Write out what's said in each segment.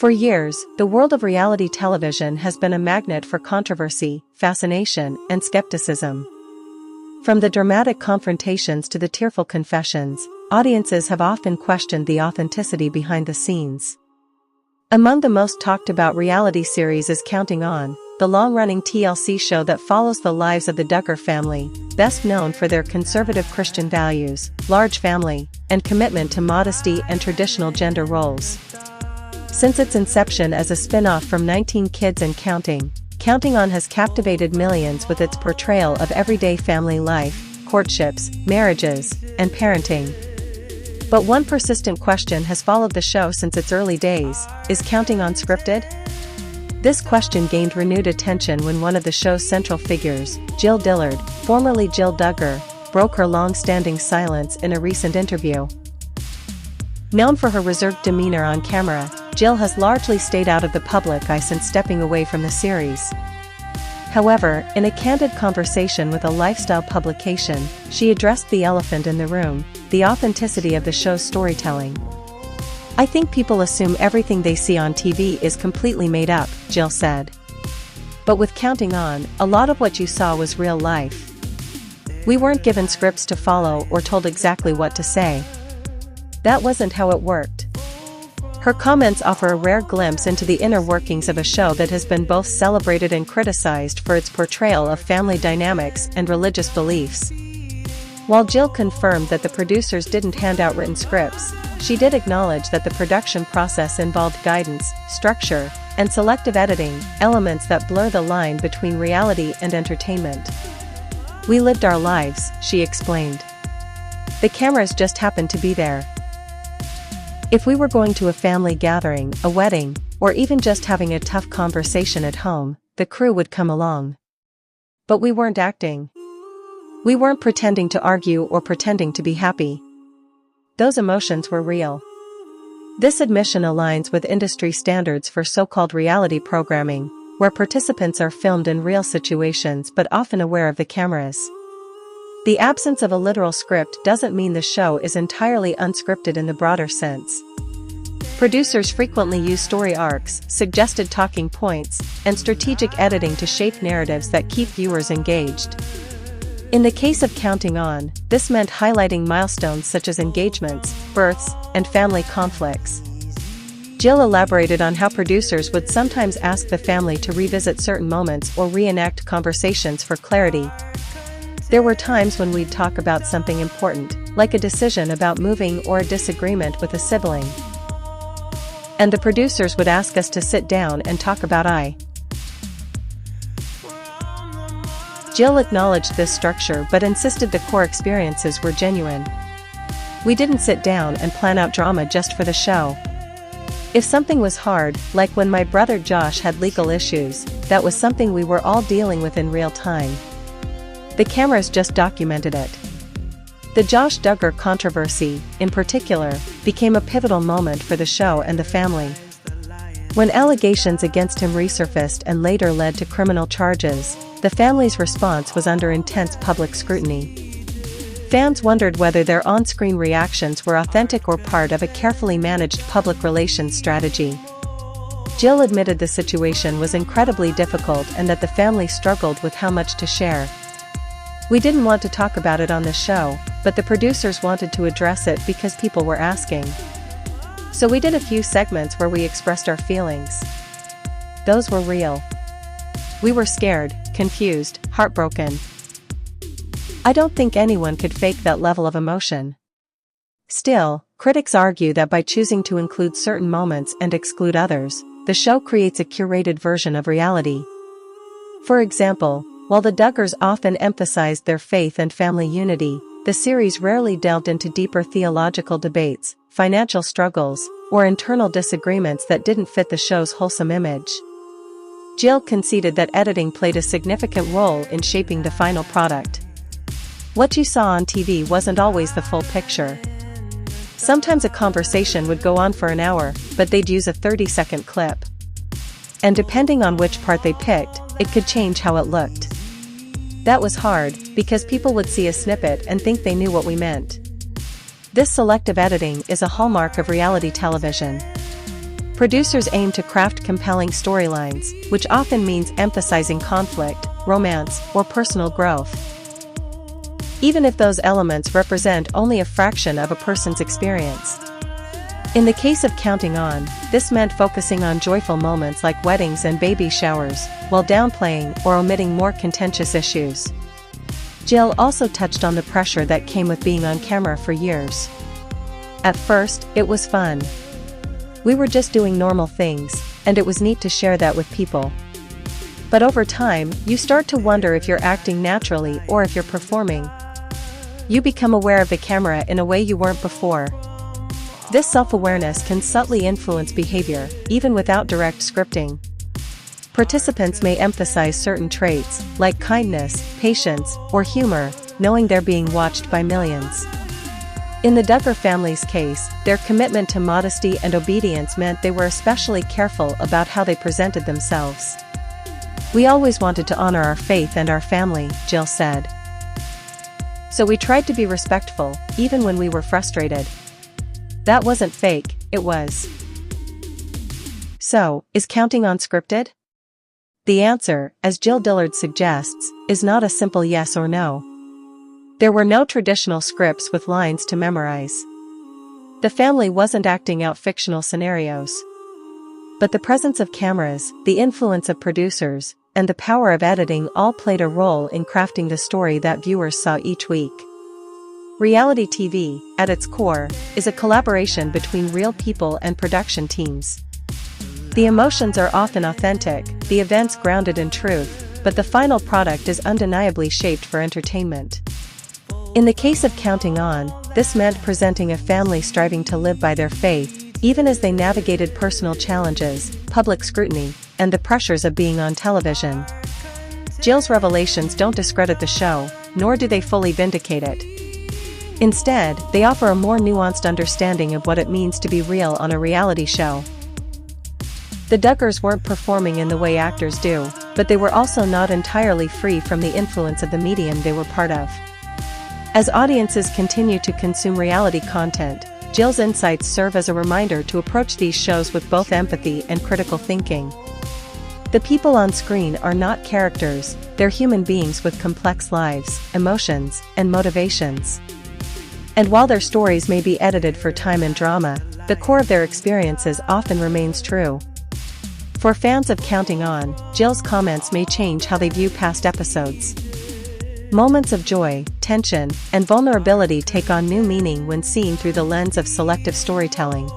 For years, the world of reality television has been a magnet for controversy, fascination, and skepticism. From the dramatic confrontations to the tearful confessions, audiences have often questioned the authenticity behind the scenes. Among the most talked about reality series is Counting On, the long-running TLC show that follows the lives of the Duggar family, best known for their conservative Christian values, large family, and commitment to modesty and traditional gender roles. Since its inception as a spin-off from 19 Kids and Counting, Counting On has captivated millions with its portrayal of everyday family life, courtships, marriages, and parenting. But one persistent question has followed the show since its early days: is Counting On scripted? This question gained renewed attention when one of the show's central figures, Jill Dillard, formerly Jill Duggar, broke her long-standing silence in a recent interview. Known for her reserved demeanor on camera, Jill has largely stayed out of the public eye since stepping away from the series. However, in a candid conversation with a lifestyle publication, she addressed the elephant in the room: the authenticity of the show's storytelling. "I think people assume everything they see on TV is completely made up," Jill said. "But with Counting On, a lot of what you saw was real life. We weren't given scripts to follow or told exactly what to say. That wasn't how it worked." Her comments offer a rare glimpse into the inner workings of a show that has been both celebrated and criticized for its portrayal of family dynamics and religious beliefs. While Jill confirmed that the producers didn't hand out written scripts, she did acknowledge that the production process involved guidance, structure, and selective editing, elements that blur the line between reality and entertainment. "We lived our lives," she explained. "The cameras just happened to be there. If we were going to a family gathering, a wedding, or even just having a tough conversation at home, the crew would come along. But we weren't acting. We weren't pretending to argue or pretending to be happy. Those emotions were real." This admission aligns with industry standards for so-called reality programming, where participants are filmed in real situations but often aware of the cameras. The absence of a literal script doesn't mean the show is entirely unscripted in the broader sense. Producers frequently use story arcs, suggested talking points, and strategic editing to shape narratives that keep viewers engaged. In the case of Counting On, this meant highlighting milestones such as engagements, births, and family conflicts. Jill elaborated on how producers would sometimes ask the family to revisit certain moments or reenact conversations for clarity. "There were times when we'd talk about something important, like a decision about moving or a disagreement with a sibling. And the producers would ask us to sit down and talk about it." Jill acknowledged this structure but insisted the core experiences were genuine. "We didn't sit down and plan out drama just for the show. If something was hard, like when my brother Josh had legal issues, that was something we were all dealing with in real time. The cameras just documented it." The Josh Duggar controversy, in particular, became a pivotal moment for the show and the family. When allegations against him resurfaced and later led to criminal charges, the family's response was under intense public scrutiny. Fans wondered whether their on-screen reactions were authentic or part of a carefully managed public relations strategy. Jill admitted the situation was incredibly difficult and that the family struggled with how much to share. "We didn't want to talk about it on the show, but the producers wanted to address it because people were asking. So we did a few segments where we expressed our feelings. Those were real. We were scared, confused, heartbroken. I don't think anyone could fake that level of emotion." Still, critics argue that by choosing to include certain moments and exclude others, the show creates a curated version of reality. For example, while the Duggars often emphasized their faith and family unity, the series rarely delved into deeper theological debates, financial struggles, or internal disagreements that didn't fit the show's wholesome image. Jill conceded that editing played a significant role in shaping the final product. "What you saw on TV wasn't always the full picture. Sometimes a conversation would go on for an hour, but they'd use a 30-second clip. And depending on which part they picked, it could change how it looked. That was hard, because people would see a snippet and think they knew what we meant." This selective editing is a hallmark of reality television. Producers aim to craft compelling storylines, which often means emphasizing conflict, romance, or personal growth, even if those elements represent only a fraction of a person's experience. In the case of Counting On, this meant focusing on joyful moments like weddings and baby showers, while downplaying or omitting more contentious issues. Jill also touched on the pressure that came with being on camera for years. At first, it was fun. We were just doing normal things, and it was neat to share that with people. But over time, you start to wonder if you're acting naturally or if you're performing. You become aware of the camera in a way you weren't before. This self-awareness can subtly influence behavior, even without direct scripting. Participants may emphasize certain traits, like kindness, patience, or humor, knowing they're being watched by millions. In the Duggar family's case, their commitment to modesty and obedience meant they were especially careful about how they presented themselves. "We always wanted to honor our faith and our family," Jill said. "So we tried to be respectful, even when we were frustrated. That wasn't fake, it was." So, is Counting On scripted? The answer, as Jill Dillard suggests, is not a simple yes or no. There were no traditional scripts with lines to memorize. The family wasn't acting out fictional scenarios. But the presence of cameras, the influence of producers, and the power of editing all played a role in crafting the story that viewers saw each week. Reality TV, at its core, is a collaboration between real people and production teams. The emotions are often authentic, the events grounded in truth, but the final product is undeniably shaped for entertainment. In the case of Counting On, this meant presenting a family striving to live by their faith, even as they navigated personal challenges, public scrutiny, and the pressures of being on television. Jill's revelations don't discredit the show, nor do they fully vindicate it. Instead, they offer a more nuanced understanding of what it means to be real on a reality show. The Duggars weren't performing in the way actors do, but they were also not entirely free from the influence of the medium they were part of. As audiences continue to consume reality content, Jill's insights serve as a reminder to approach these shows with both empathy and critical thinking. The people on screen are not characters, they're human beings with complex lives, emotions, and motivations. And while their stories may be edited for time and drama, the core of their experiences often remains true. For fans of Counting On, Jill's comments may change how they view past episodes. Moments of joy, tension, and vulnerability take on new meaning when seen through the lens of selective storytelling.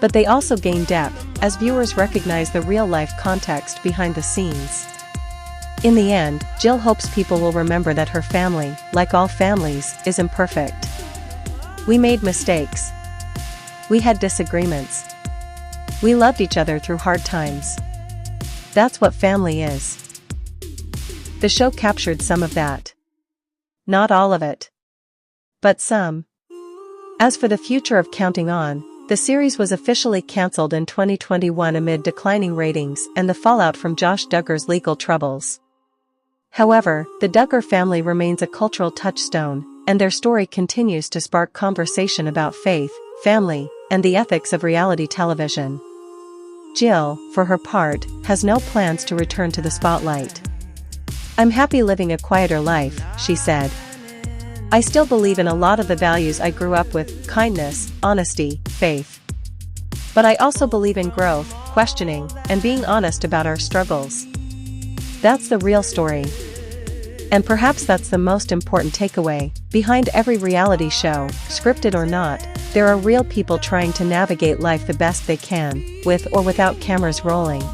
But they also gain depth, as viewers recognize the real-life context behind the scenes. In the end, Jill hopes people will remember that her family, like all families, is imperfect. We made mistakes. We had disagreements. We loved each other through hard times. That's what family is. The show captured some of that. Not all of it. But some. As for the future of Counting On, the series was officially cancelled in 2021 amid declining ratings and the fallout from Josh Duggar's legal troubles. However, the Duggar family remains a cultural touchstone, and their story continues to spark conversation about faith, family, and the ethics of reality television. Jill, for her part, has no plans to return to the spotlight. "I'm happy living a quieter life," she said. "I still believe in a lot of the values I grew up with: kindness, honesty, faith. But I also believe in growth, questioning, and being honest about our struggles. That's the real story." And perhaps that's the most important takeaway: behind every reality show, scripted or not, there are real people trying to navigate life the best they can, with or without cameras rolling.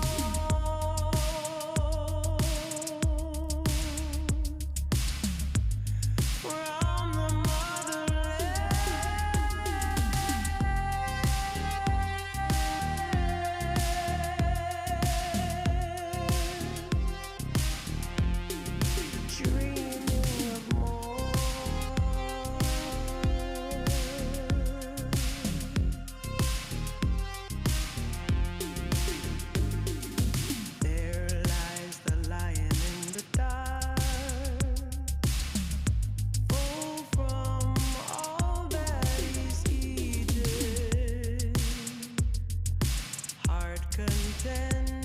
heart content.